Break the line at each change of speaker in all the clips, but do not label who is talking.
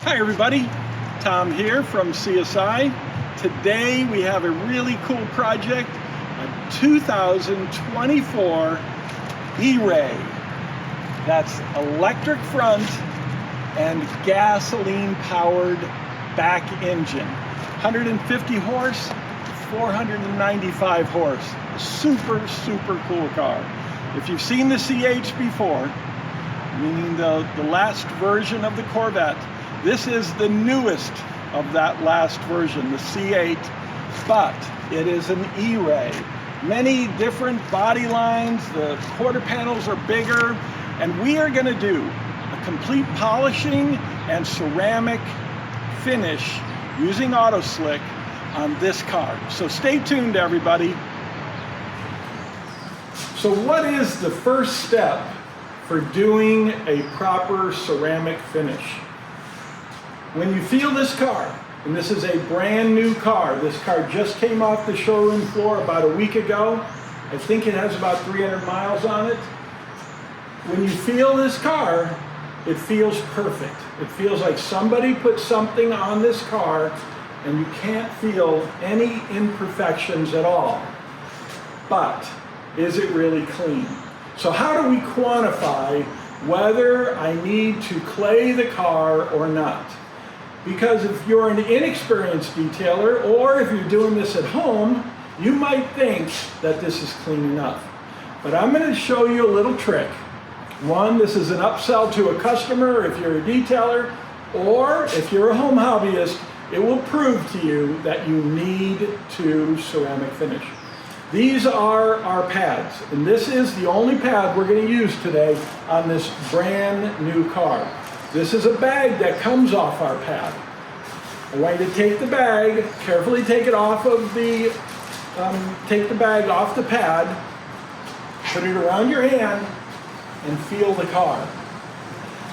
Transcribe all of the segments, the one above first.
Hi everybody, Tom here from CSI. Today we have a really cool project, a 2024 E-Ray. That's electric front and gasoline powered back engine. 150 horse, 495 horse. Super cool car. If you've seen the CH before, meaning the last version of the Corvette, this is the newest of that last version, the C8, but it is an E-Ray. Many different body lines, the quarter panels are bigger, and we are going to do a complete polishing and ceramic finish using AutoSlick on this car. So stay tuned, everybody. So what is the first step for doing a proper ceramic finish? When you feel this car, and this is a brand new car, this car just came off the showroom floor about a week ago. I think it has about 300 miles on it. When you feel this car, it feels perfect. It feels like somebody put something on this car and you can't feel any imperfections at all. But is it really clean? So how do we quantify whether I need to clay the car or not? Because if you're an inexperienced detailer, or if you're doing this at home, you might think that this is clean enough. But I'm going to show you a little trick. One, this is an upsell to a customer if you're a detailer, or if you're a home hobbyist, it will prove to you that you need to ceramic finish. These are our pads, and this is the only pad we're going to use today on this brand new car. This is a bag that comes off our pad. I want you to take the bag, carefully take it off of the, take the bag off the pad, put it around your hand, and feel the car.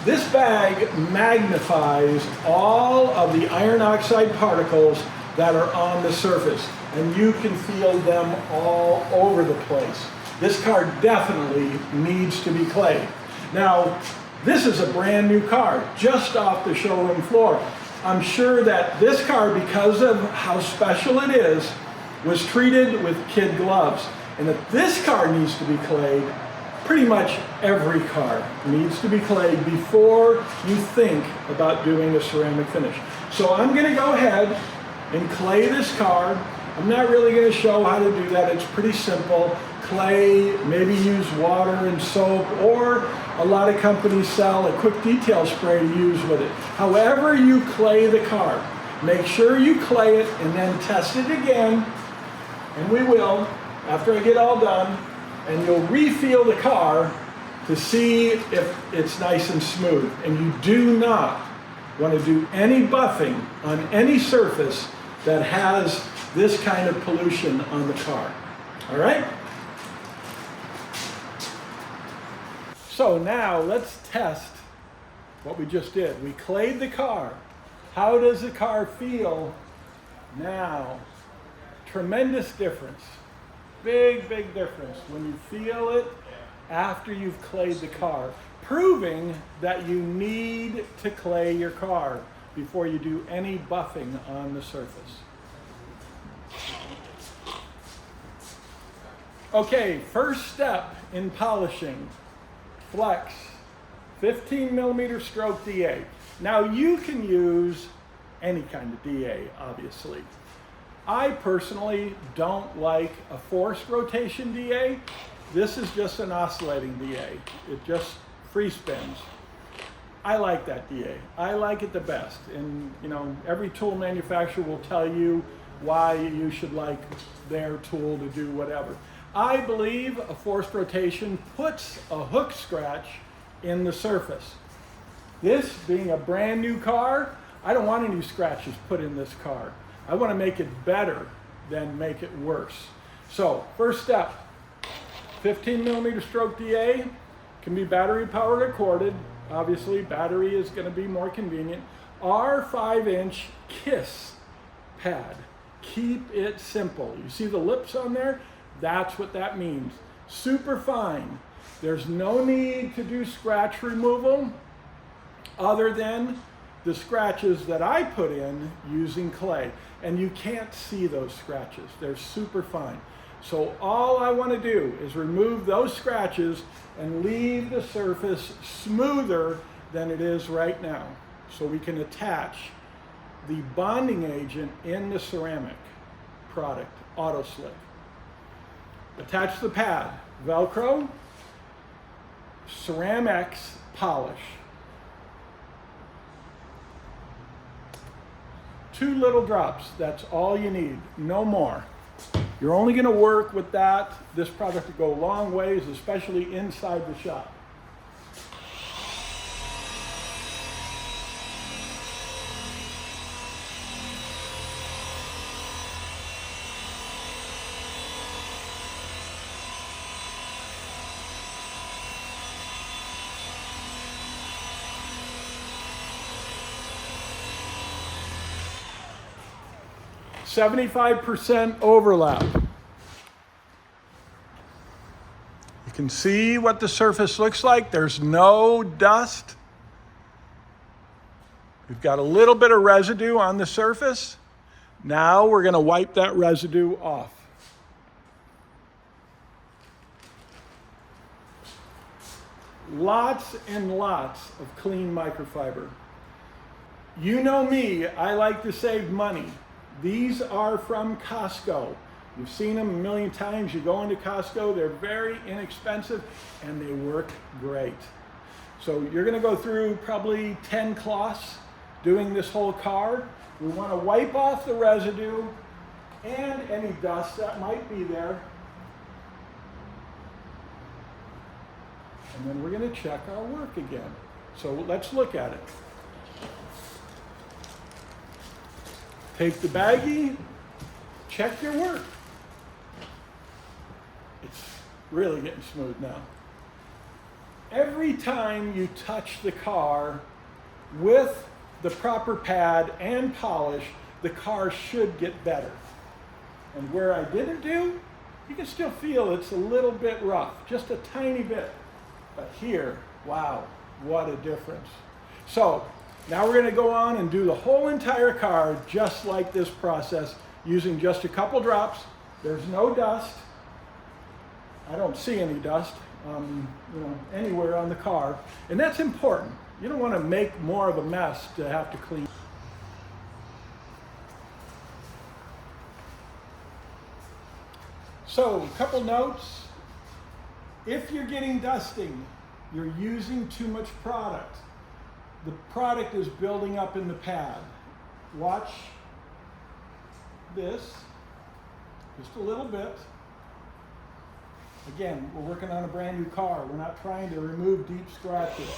This bag magnifies all of the iron oxide particles that are on the surface, and you can feel them all over the place. This car definitely needs to be clayed. Now, this is a brand new car, just off the showroom floor. I'm sure that this car, because of how special it is, was treated with kid gloves. And if this car needs to be clayed, pretty much every car needs to be clayed before you think about doing a ceramic finish. So I'm going to go ahead and clay this car. I'm not really going to show how to do that. It's pretty simple. Clay, maybe use water and soap, or a lot of companies sell a quick detail spray to use with it. However you clay the car, make sure you clay it and then test it again, and we will, after I get all done, and you'll refeel the car to see if it's nice and smooth. And you do not want to do any buffing on any surface that has this kind of pollution on the car. All right? So now let's test what we just did. We clayed the car. How does the car feel now? Tremendous difference. Big difference when you feel it after you've clayed the car, proving that you need to clay your car before you do any buffing on the surface. Okay, first step in polishing, flex, 15mm stroke DA. Now you can use any kind of DA, obviously. I personally don't like a forced rotation DA. This is just an oscillating DA. It just free spins. I like that DA. I like it the best. And you know, every tool manufacturer will tell you why you should like their tool to do whatever. I believe a forced rotation puts a hook scratch in the surface. This being a brand new car, I don't want any scratches put in this car. I want to make it better than make it worse. So first step, 15mm stroke DA, can be battery powered or corded. Obviously battery is going to be more convenient. Our 5-inch KISS pad. Keep it simple. You see the lips on there? That's what that means. Super fine. There's no need to do scratch removal other than the scratches that I put in using clay. And you can't see those scratches. They're super fine. So all I want to do is remove those scratches and leave the surface smoother than it is right now. So we can attach the bonding agent in the ceramic product, AutoSlick. Attach the pad, Velcro, Ceram-X polish. 2 little drops, that's all you need, no more. You're only going to work with that. This product will go a long ways, especially inside the shop. %75 overlap. You can see what the surface looks like. There's no dust. We've got a little bit of residue on the surface. Now we're going to wipe that residue off. Lots and lots of clean microfiber. You know me, I like to save money. These are from Costco. You've seen them a million times. You go into Costco, they're very inexpensive and they work great. So you're going to go through probably 10 cloths doing this whole car. We want to wipe off the residue and any dust that might be there. And then we're going to check our work again. So let's look at it. Take the baggie, check your work. It's really getting smooth now. Every time you touch the car with the proper pad and polish, the car should get better. And where I didn't do, you can still feel it's a little bit rough, just a tiny bit. But here, wow, what a difference. So, now we're going to go on and do the whole entire car just like this process using just a couple drops. There's no dust. I don't see any dust anywhere on the car. And that's important. You don't want to make more of a mess to have to clean. So, a couple notes. If you're getting dusting, you're using too much product. The product is building up in the pad. Watch this, just a little bit. Again, we're working on a brand new car. We're not trying to remove deep scratches.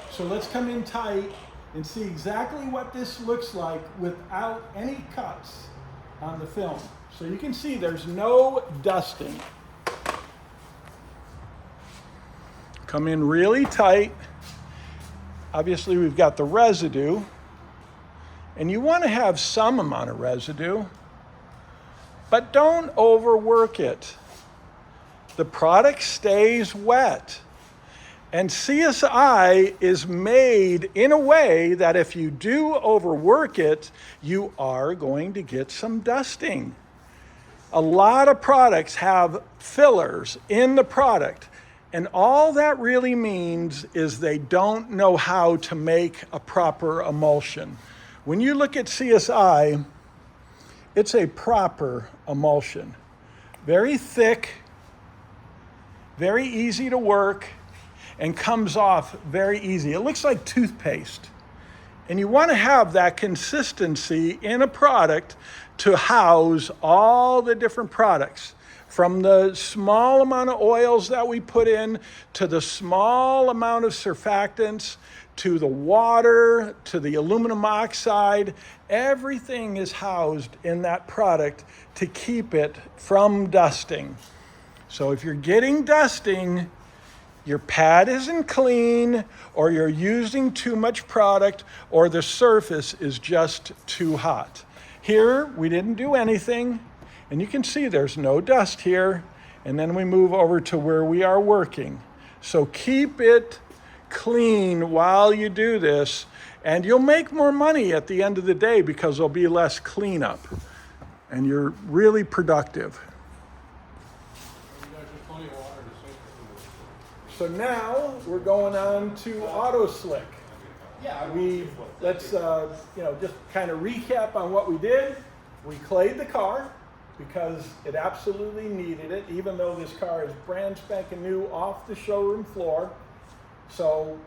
So let's come in tight and see exactly what this looks like without any cuts on the film. So you can see there's no dusting. Come in really tight. Obviously we've got the residue, and you want to have some amount of residue, but don't overwork it. The product stays wet. And CSI is made in a way that if you do overwork it, you are going to get some dusting. A lot of products have fillers in the product, and all that really means is they don't know how to make a proper emulsion. When you look at CSI, it's a proper emulsion. Very thick, very easy to work, and comes off very easy. It looks like toothpaste. And you want to have that consistency in a product to house all the different products, from the small amount of oils that we put in, to the small amount of surfactants, to the water, to the aluminum oxide. Everything is housed in that product to keep it from dusting. So if you're getting dusting, your pad isn't clean, or you're using too much product, or the surface is just too hot. Here, we didn't do anything, and you can see there's no dust here, and then we move over to where we are working. So keep it clean while you do this, and you'll make more money at the end of the day because there'll be less cleanup, and you're really productive. So now we're going on to AutoSlick. Let's just kind of recap on what we did. We clayed the car because it absolutely needed it, even though this car is brand spanking new off the showroom floor. So,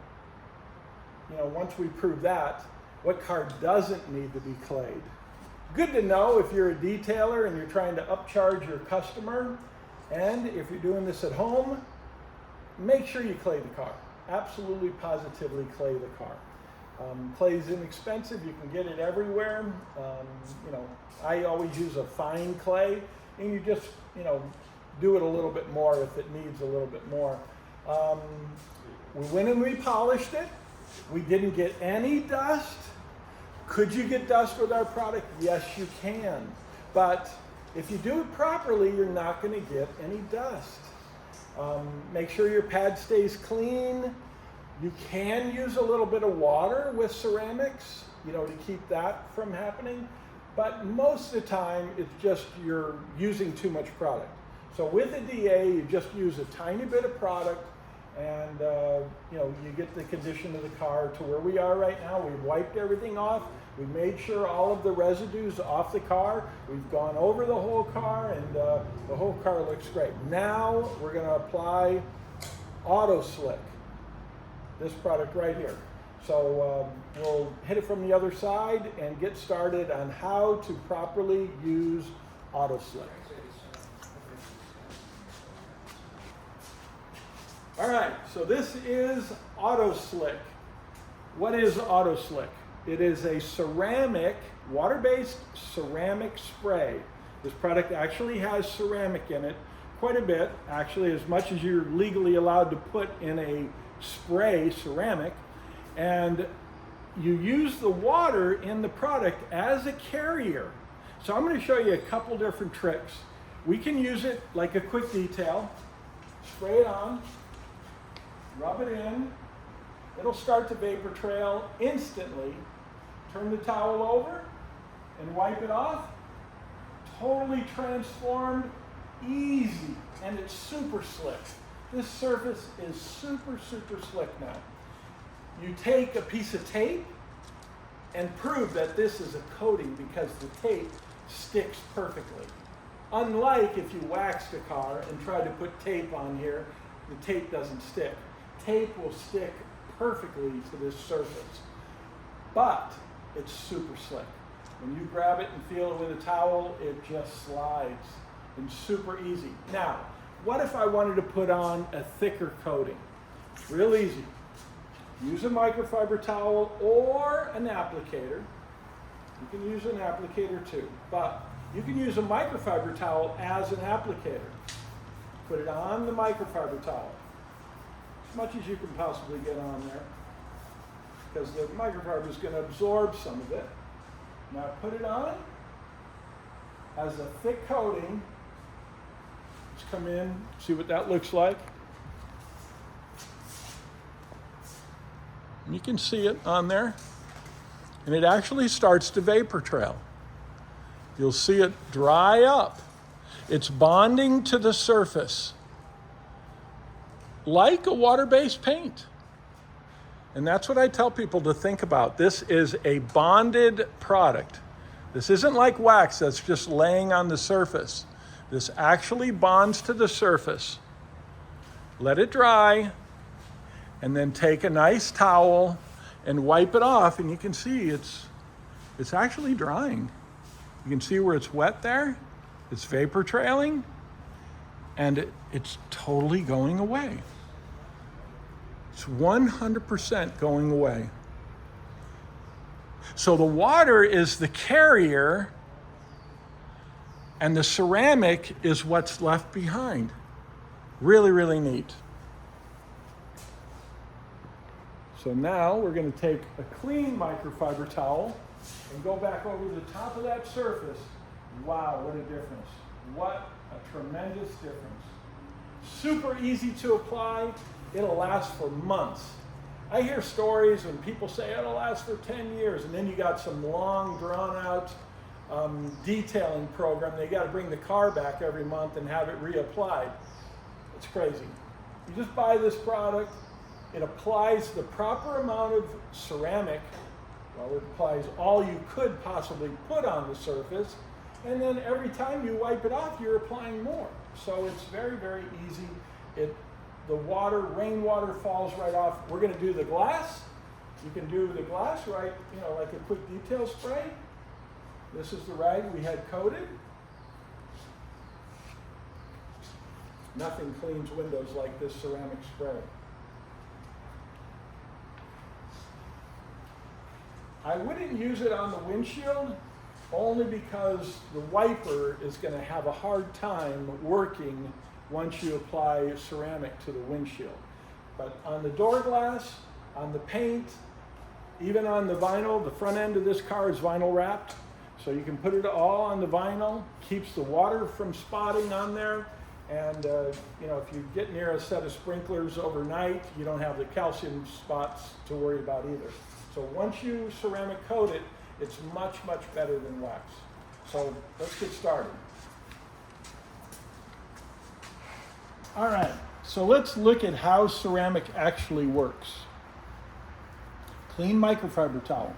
once we prove that, what car doesn't need to be clayed? Good to know if you're a detailer and you're trying to upcharge your customer, and if you're doing this at home, make sure you clay the car. Absolutely, positively clay the car. Clay is inexpensive. You can get it everywhere. I always use a fine clay, and you just, do it a little bit more if it needs a little bit more. We went and repolished it. We didn't get any dust. Could you get dust with our product? Yes, you can. But if you do it properly, you're not going to get any dust. Make sure your pad stays clean. You can use a little bit of water with ceramics, to keep that from happening. But most of the time, it's just you're using too much product. So with a DA, you just use a tiny bit of product, and you get the condition of the car to where we are right now. We've wiped everything off. We made sure all of the residues off the car. We've gone over the whole car, and the whole car looks great. Now we're going to apply AutoSlick, this product right here. So we'll hit it from the other side and get started on how to properly use AutoSlick. All right, so this is AutoSlick. What is AutoSlick? It is a ceramic, water-based ceramic spray. This product actually has ceramic in it, quite a bit, actually as much as you're legally allowed to put in a spray ceramic. And you use the water in the product as a carrier. So I'm going to show you a couple different tricks. We can use it like a quick detail. Spray it on, rub it in. It'll start to vapor trail instantly. Turn the towel over and wipe it off. Totally transformed, easy, and it's super slick. This surface is super, super slick now. You take a piece of tape and prove that this is a coating because the tape sticks perfectly. Unlike if you waxed a car and tried to put tape on here, the tape doesn't stick. Tape will stick perfectly to this surface, but it's super slick. When you grab it and feel it with a towel, it just slides and super easy. Now, what if I wanted to put on a thicker coating? Real easy. Use a microfiber towel or an applicator. You can use an applicator too, but you can use a microfiber towel as an applicator. Put it on the microfiber towel, as much as you can possibly get on there, because the microfiber is going to absorb some of it. Now put it on as a thick coating. Let's come in, see what that looks like. And you can see it on there, and it actually starts to vapor trail. You'll see it dry up. It's bonding to the surface like a water-based paint. And that's what I tell people to think about. This is a bonded product. This isn't like wax that's just laying on the surface. This actually bonds to the surface. Let it dry, and then take a nice towel and wipe it off, and you can see it's actually drying. You can see where it's wet there. It's vapor trailing, and it's totally going away. It's 100% going away. So the water is the carrier, and the ceramic is what's left behind. Really, really neat. So now we're going to take a clean microfiber towel and go back over the top of that surface. Wow, what a difference. What a tremendous difference. Super easy to apply. It'll last for months. I hear stories when people say it'll last for 10 years, and then you got some long, drawn-out detailing program. They got to bring the car back every month and have it reapplied. It's crazy. You just buy this product. It applies the proper amount of ceramic. Well, it applies all you could possibly put on the surface, and then every time you wipe it off, you're applying more. So it's very, very easy. The rainwater falls right off. We're going to do the glass. You can do the glass right, like a quick detail spray. This is the rag we had coated. Nothing cleans windows like this ceramic spray. I wouldn't use it on the windshield only because the wiper is going to have a hard time working once you apply ceramic to the windshield. But on the door glass, on the paint, even on the vinyl, the front end of this car is vinyl wrapped, so you can put it all on the vinyl, keeps the water from spotting on there, and if you get near a set of sprinklers overnight, you don't have the calcium spots to worry about either. So once you ceramic coat it, it's much, much better than wax. So let's get started. All right, so let's look at how ceramic actually works. Clean microfiber towel.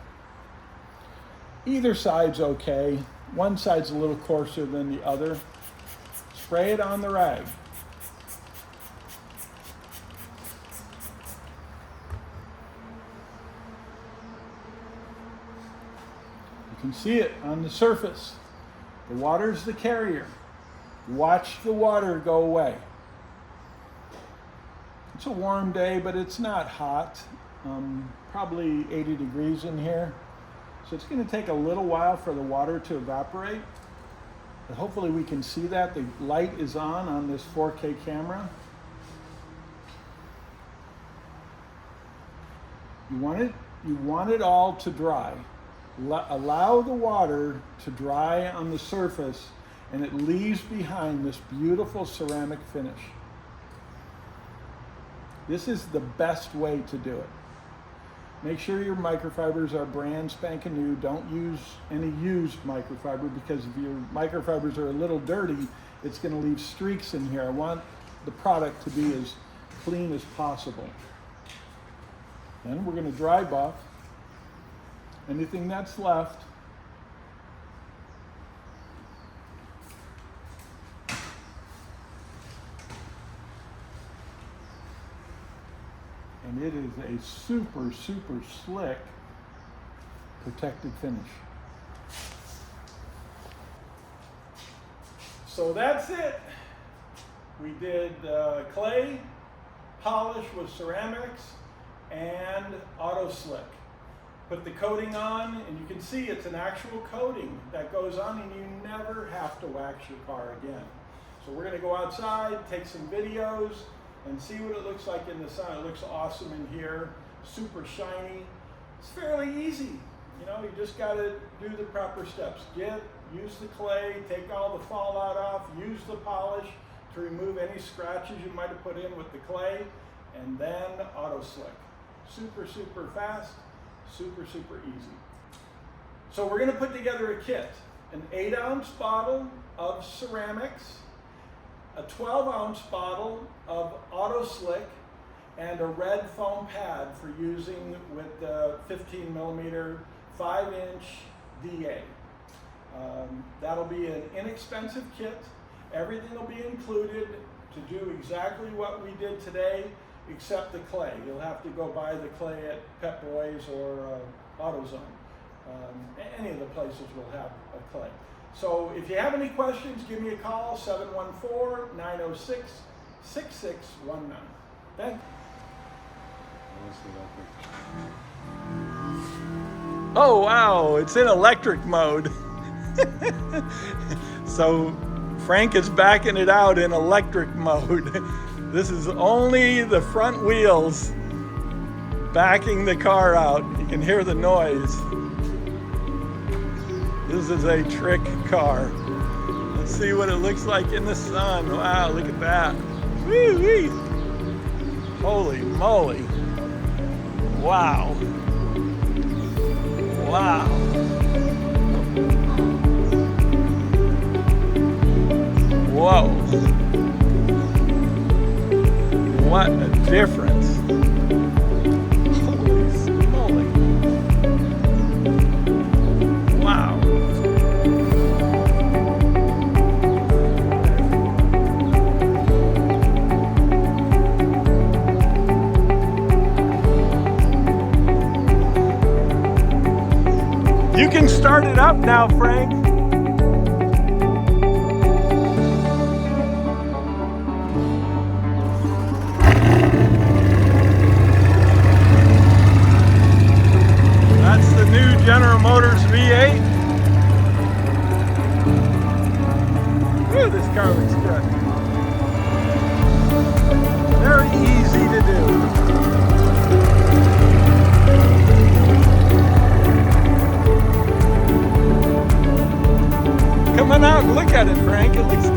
Either side's okay. One side's a little coarser than the other. Spray it on the rag. You can see it on the surface. The water's the carrier. Watch the water go away. It's a warm day, but it's not hot. Probably 80 degrees in here. So it's going to take a little while for the water to evaporate. But hopefully we can see that. The light is on this 4K camera. You want it all to dry. Allow the water to dry on the surface, and it leaves behind this beautiful ceramic finish. This is the best way to do it. Make sure your microfibers are brand spanking new. Don't use any used microfiber, because if your microfibers are a little dirty, it's going to leave streaks in here. I want the product to be as clean as possible. Then we're going to dry buff anything that's left. And it is a super, super slick protected finish. So that's it. We did clay, polish with Ceram-X, and AutoSlick. Put the coating on, and you can see it's an actual coating that goes on, and you never have to wax your car again. So we're going to go outside, take some videos, and see what it looks like in the sun. It looks awesome in here, super shiny. It's fairly easy. You just got to do the proper steps. Use the clay, take all the fallout off, use the polish to remove any scratches you might have put in with the clay, and then AutoSlick. Super, super fast, super, super easy. So we're going to put together a kit. An 8-ounce bottle of Ceram-X, a 12-ounce bottle of AutoSlick, and a red foam pad for using with the 15mm 5-inch DA. That'll be an inexpensive kit. Everything will be included to do exactly what we did today. except the clay. You'll have to go buy the clay at Pep Boys or AutoZone. Any of the places will have a clay. So if you have any questions, give me a call, 714-906-6619. Thank you. Oh wow, it's in electric mode. So Frank is backing it out in electric mode. This is only the front wheels backing the car out. You can hear the noise. This is a trick car. Let's see what it looks like in the sun. Wow, look at that. Woo-wee. Holy moly. Wow. Wow. Whoa. What a difference. Holy smoly. Wow. You can start it up now, Frank. That's the new General Motors V8. Ooh, this car looks good. Very easy to do. Come on out and look at it, Frank. It looks